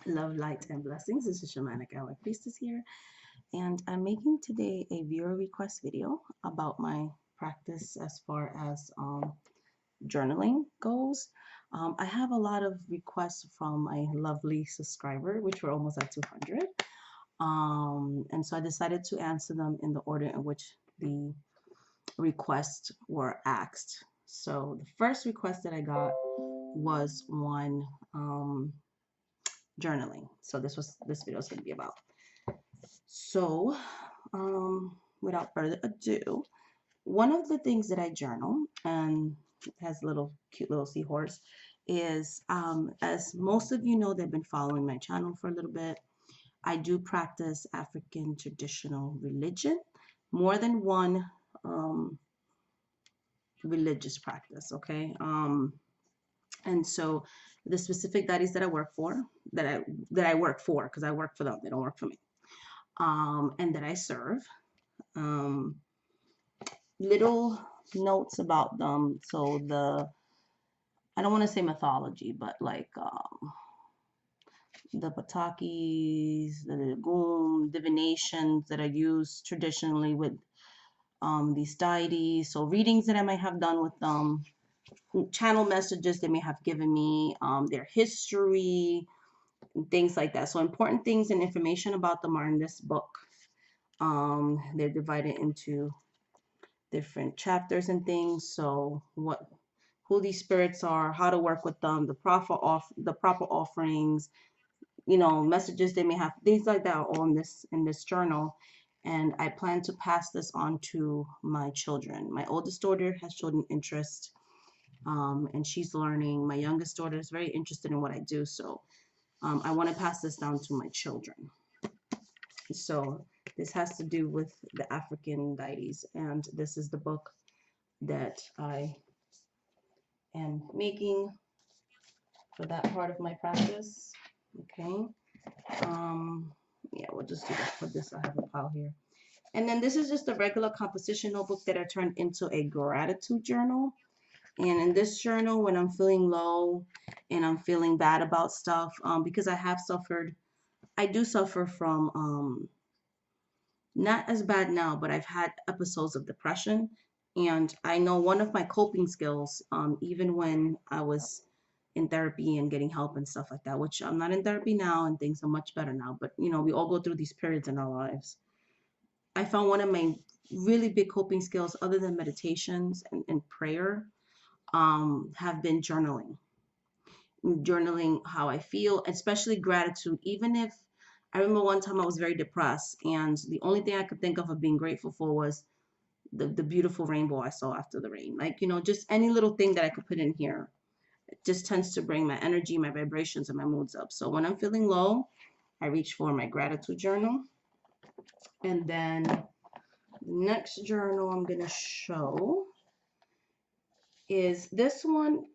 Love, light, and blessings. This is Shamanic Ally Priestess here, and I'm making today a viewer request video about my practice as far as journaling goes. I have a lot of requests from my lovely subscriber, which we're almost at 200, and so I decided to answer them in the order in which the requests were asked. So the first request that I got was one. Journaling. So this video is going to be about. So, without further ado, one of the things that I journal and has little cute little seahorse is as most of you know that have been following my channel for a little bit, I do practice African traditional religion, more than one religious practice. Okay, and so the specific deities that I work for, that I work for, because I work for them, they don't work for me, and that I serve. Um, Little notes about them. So I don't want to say mythology, but like the Patakis, the Legume, divinations that are used traditionally with these deities. So readings that I might have done with them, channel messages they may have given me, their history, things like that. So important things and information about them are in this book. They're divided into different chapters and things. So who these spirits are, how to work with them, the proper offerings, messages they may have, things like that are all in this journal. And I plan to pass this on to my children. My oldest daughter has children interest, and she's learning. My youngest daughter is very interested in what I do, so I want to pass this down to my children. So this has to do with the African deities, and this is the book that I am making for that part of my practice. Okay. Yeah, we'll just do that for this. I have a pile here. And then this is just a regular composition notebook that I turned into a gratitude journal. And in this journal, when I'm feeling low and I'm feeling bad about stuff, because I do suffer from, not as bad now, but I've had episodes of depression. And I know one of my coping skills, even when I was in therapy and getting help and stuff like that, which I'm not in therapy now and things are much better now, but we all go through these periods in our lives. I found one of my really big coping skills, other than meditations and prayer, have been journaling how I feel, especially gratitude. Even if I remember one time I was very depressed, and the only thing I could think of being grateful for was the beautiful rainbow I saw after the rain. Like, just any little thing that I could put in here. It just tends to bring my energy, my vibrations, and my moods up. So when I'm feeling low, I reach for my gratitude journal. And then the next journal I'm going to show is this one.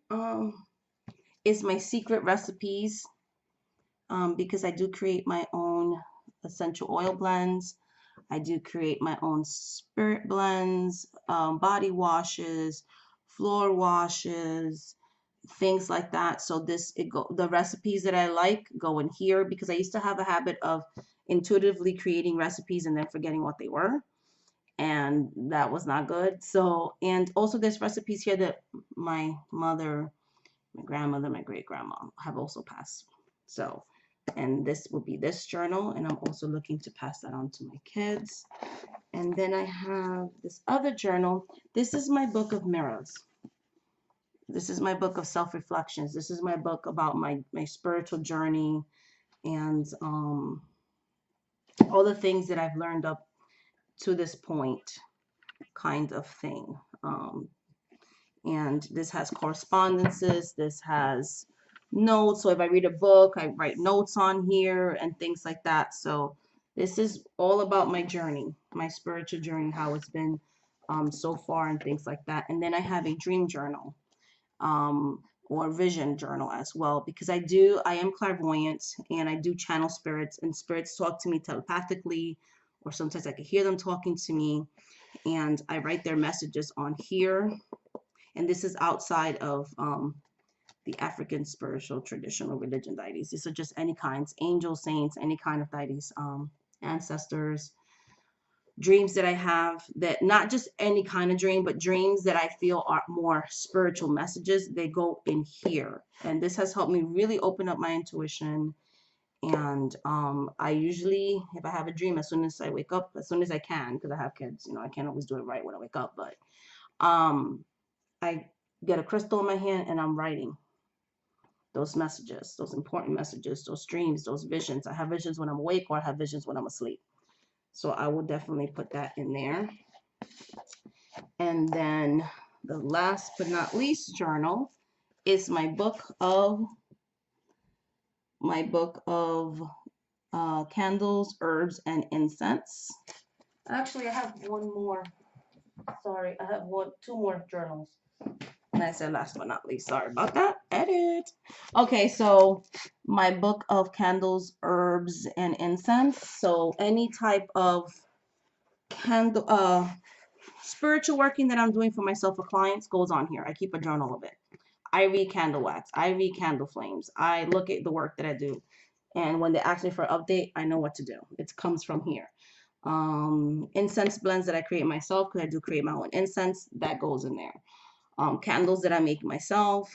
Is my secret recipes, because I do create my own essential oil blends. I do create my own spirit blends, body washes, floor washes, things like that. So the recipes that I like go in here, because I used to have a habit of intuitively creating recipes and then forgetting what they were, and that was not good. So, and also there's recipes here that my mother, my grandmother, my great grandma have also passed. So, and this will be this journal, and I'm also looking to pass that on to my kids. And then I have this other journal. This is my book of mirrors. This is my book of self-reflections. This is my book about my spiritual journey, and all the things that I've learned up to this point, kind of thing. And this has correspondences. This has notes. So if I read a book, I write notes on here and things like that. So this is all about my journey, my spiritual journey, how it's been so far and things like that. And then I have a dream journal, or vision journal as well, because I am clairvoyant, and I do channel spirits, and spirits talk to me telepathically, or sometimes I can hear them talking to me, and I write their messages on here. And this is outside of the African spiritual traditional religion deities. These are just any kinds, angels, saints, any kind of deities, ancestors, dreams that I have, that not just any kind of dream, but dreams that I feel are more spiritual messages. They go in here. And this has helped me really open up my intuition. And I usually, if I have a dream, as soon as I wake up, as soon as I can, because I have kids, you know, I can't always do it right when I wake up, but I get a crystal in my hand and I'm writing those messages, those important messages, those dreams, those visions. I have visions when I'm awake, or I have visions when I'm asleep. So I will definitely put that in there. And then the last but not least journal is my book of candles, herbs, and incense. Actually, I have one more. Sorry, I have two more journals. And I said last but not least. Sorry about that. Edit. Okay, so my book of candles, herbs, and incense. So any type of candle, spiritual working that I'm doing for myself or clients goes on here. I keep a journal of it. I read candle wax. I read candle flames. I look at the work that I do. And when they ask me for an update, I know what to do. It comes from here. Incense blends that I create myself, because I do create my own incense, that goes in there. Candles that I make myself,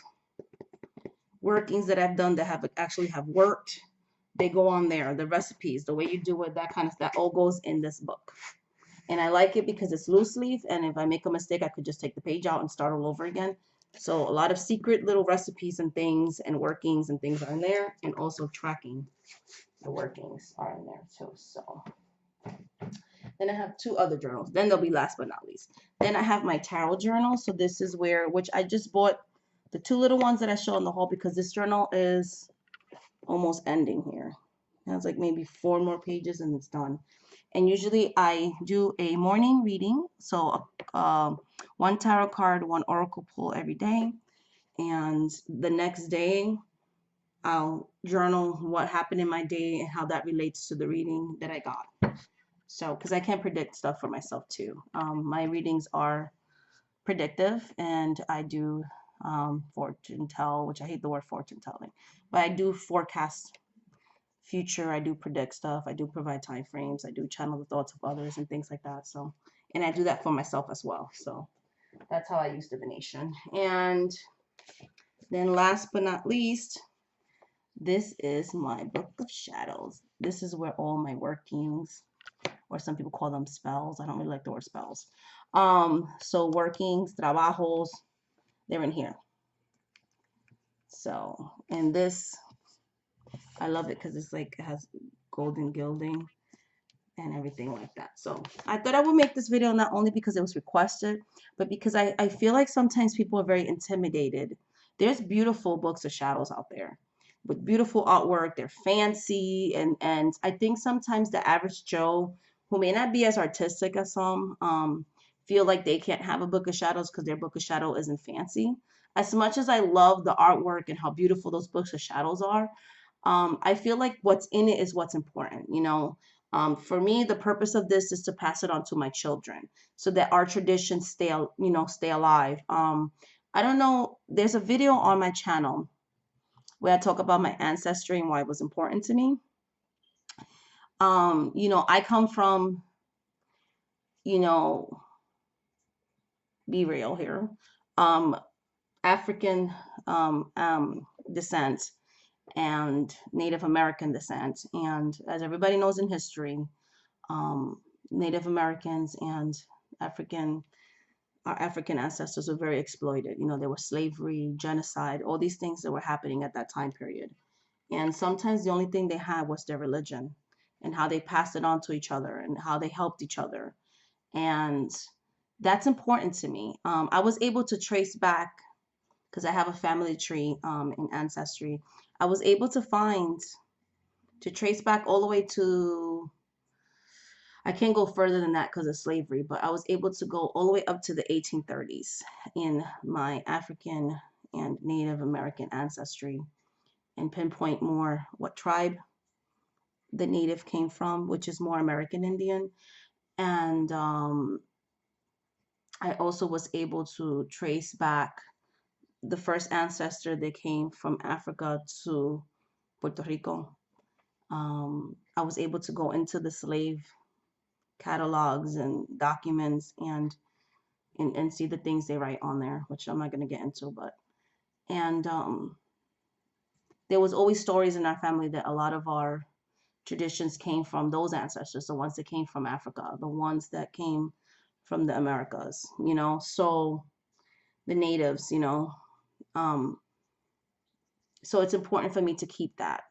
workings that I've done that have actually have worked, they go on there. The recipes, the way you do it, that kind of stuff, all goes in this book. And I like it because it's loose leaf, and if I make a mistake, I could just take the page out and start all over again. So a lot of secret little recipes and things and workings and things are in there, and also tracking the workings are in there too. So then I have two other journals. Then they'll be last but not least. Then I have my tarot journal. So this is where, which I just bought the two little ones that I show in the haul, because this journal is almost ending here. It has like maybe 4 more pages and it's done. And usually I do a morning reading. So one tarot card, one oracle pull every day. And the next day, I'll journal what happened in my day and how that relates to the reading that I got. So, because I can't predict stuff for myself too. My readings are predictive, and I do fortune tell, which I hate the word fortune telling, but I do forecast future. I do predict stuff. I do provide time frames. I do channel the thoughts of others and things like that. So, and I do that for myself as well. So that's how I use divination. And then last but not least, this is my book of shadows. This is where all my workings, or some people call them spells. I don't really like the word spells. So workings, trabajos, they're in here. So, and this, I love it because it's like, it has golden gilding and everything like that. So I thought I would make this video not only because it was requested, but because I feel like sometimes people are very intimidated. There's beautiful books of shadows out there with beautiful artwork. They're fancy, and I think sometimes the average Joe, who may not be as artistic as some, feel like they can't have a book of shadows because their book of shadow isn't fancy. As much as I love the artwork and how beautiful those books of shadows are, I feel like what's in it is what's important, you know. For me, the purpose of this is to pass it on to my children so that our traditions stay alive. I don't know, there's a video on my channel where I talk about my ancestry and why it was important to me. I come from, you know, be real here, African descent and Native American descent. And as everybody knows in history, Native Americans and our African ancestors were very exploited. You know, there was slavery, genocide, all these things that were happening at that time period. And sometimes the only thing they had was their religion and how they passed it on to each other and how they helped each other. And that's important to me. I was able to trace back, because I have a family tree in Ancestry. I was able to trace back all the way to, I can't go further than that because of slavery, but I was able to go all the way up to the 1830s in my African and Native American ancestry and pinpoint more what tribe the native came from, which is more American Indian. And I also was able to trace back the first ancestor that came from Africa to Puerto Rico. I was able to go into the slave catalogs and documents and see the things they write on there, which I'm not going to get into, but and there was always stories in our family that a lot of our traditions came from those ancestors, the ones that came from Africa, the ones that came from the Americas, so the natives, um, so it's important for me to keep that,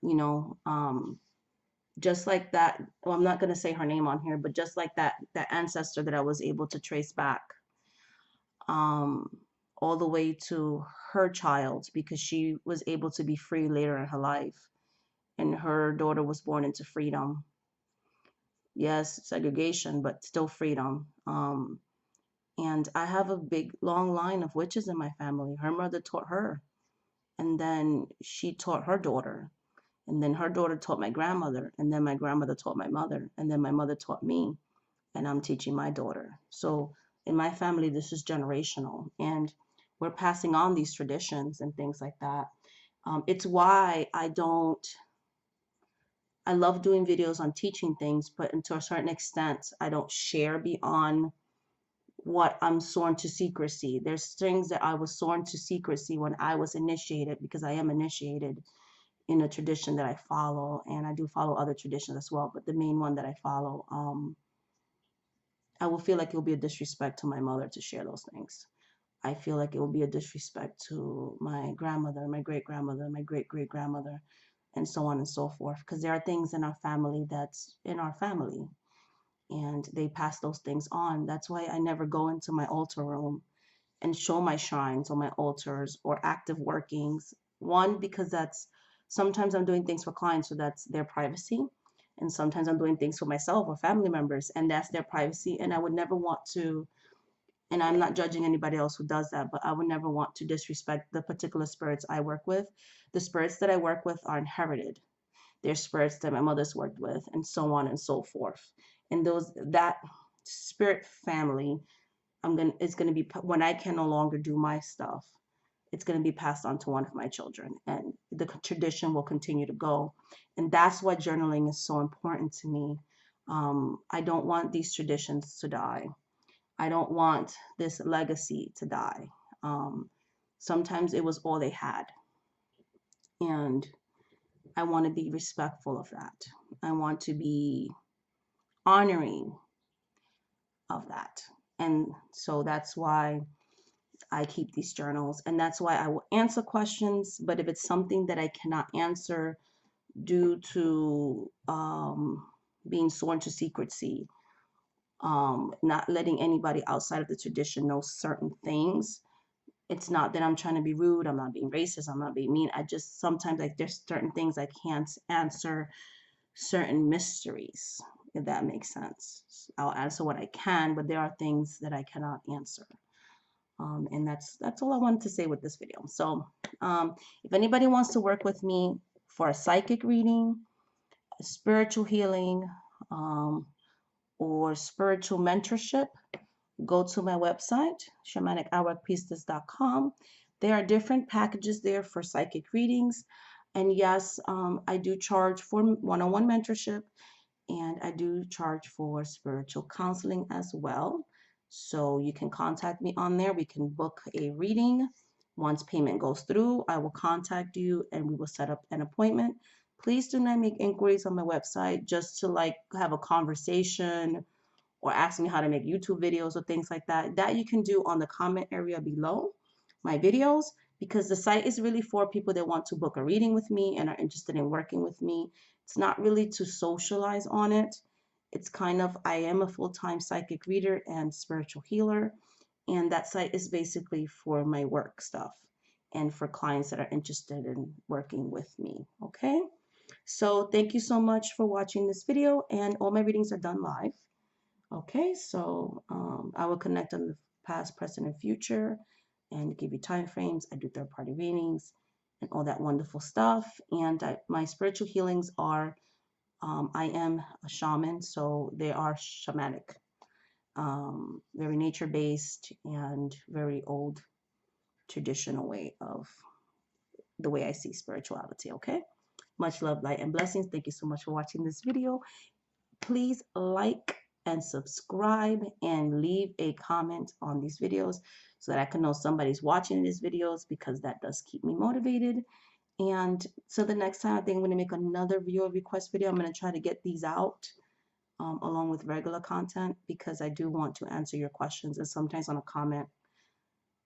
just like that. Well, I'm not going to say her name on here, but just like that ancestor that I was able to trace back, um, all the way to her child, because she was able to be free later in her life, and her daughter was born into freedom. Yes, segregation, but still freedom. And I have a big long line of witches in my family. Her mother taught her, and then she taught her daughter, and then her daughter taught my grandmother, and then my grandmother taught my mother, and then my mother taught me, and I'm teaching my daughter. So in my family, this is generational, and we're passing on these traditions and things like that. It's why I love doing videos on teaching things, but to a certain extent, I don't share beyond what I'm sworn to secrecy. There's things that I was sworn to secrecy when I was initiated, because I am initiated in a tradition that I follow, and I do follow other traditions as well, but the main one that I follow, I will feel like it will be a disrespect to my mother to share those things. I feel like it will be a disrespect to my grandmother, my great grandmother, my great great grandmother, and so on and so forth, because there are things in our family that's in our family, and they pass those things on. That's why I never go into my altar room and show my shrines or my altars or active workings. One, because that's sometimes I'm doing things for clients, so that's their privacy. And sometimes I'm doing things for myself or family members, and that's their privacy. And I would never want to, and I'm not judging anybody else who does that, but I would never want to disrespect the particular spirits I work with. The spirits that I work with are inherited. They're spirits that my mother's worked with, and so on and so forth. And that spirit family, it's gonna be, when I can no longer do my stuff, it's gonna be passed on to one of my children, and the tradition will continue to go. And that's why journaling is so important to me. I don't want these traditions to die. I don't want this legacy to die. Um, Sometimes it was all they had, and I want to be respectful of that. I want to be honoring of that. And so that's why I keep these journals, and that's why I will answer questions. But if it's something that I cannot answer due to being sworn to secrecy, not letting anybody outside of the tradition know certain things, it's not that I'm trying to be rude. I'm not being racist. I'm not being mean. I just sometimes, like, there's certain things I can't answer, certain mysteries, if that makes sense. I'll answer what I can, but there are things that I cannot answer. And that's all I wanted to say with this video. So if anybody wants to work with me for a psychic reading, a spiritual healing, or spiritual mentorship, go to my website, shamanic.com. There are different packages there for psychic readings. And yes, I do charge for one-on-one mentorship, and I do charge for spiritual counseling as well. So you can contact me on there. We can book a reading. Once payment goes through, I will contact you and we will set up an appointment. Please do not make inquiries on my website just to like have a conversation or ask me how to make YouTube videos or things like that. That you can do on the comment area below my videos, because the site is really for people that want to book a reading with me and are interested in working with me. It's not really to socialize on it. It's kind of, I am a full-time psychic reader and spiritual healer, and that site is basically for my work stuff and for clients that are interested in working with me. Okay, so thank you so much for watching this video, and all my readings are done live. Okay, so I will connect on the past, present, and future and give you time frames. I do third-party readings and all that wonderful stuff. And my spiritual healings are, I am a shaman, so they are shamanic, very nature-based and very old traditional way of the way I see spirituality. Okay. Much love, light, and blessings. Thank you so much for watching this video. Please like and subscribe and leave a comment on these videos so that I can know somebody's watching these videos, because that does keep me motivated. And so the next time, I think I'm going to make another viewer request video. I'm going to try to get these out along with regular content, because I do want to answer your questions. And sometimes on a comment,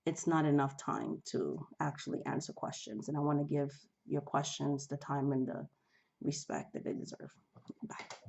it's not enough time to actually answer questions. And I want to give your questions the time and the respect that they deserve. Bye.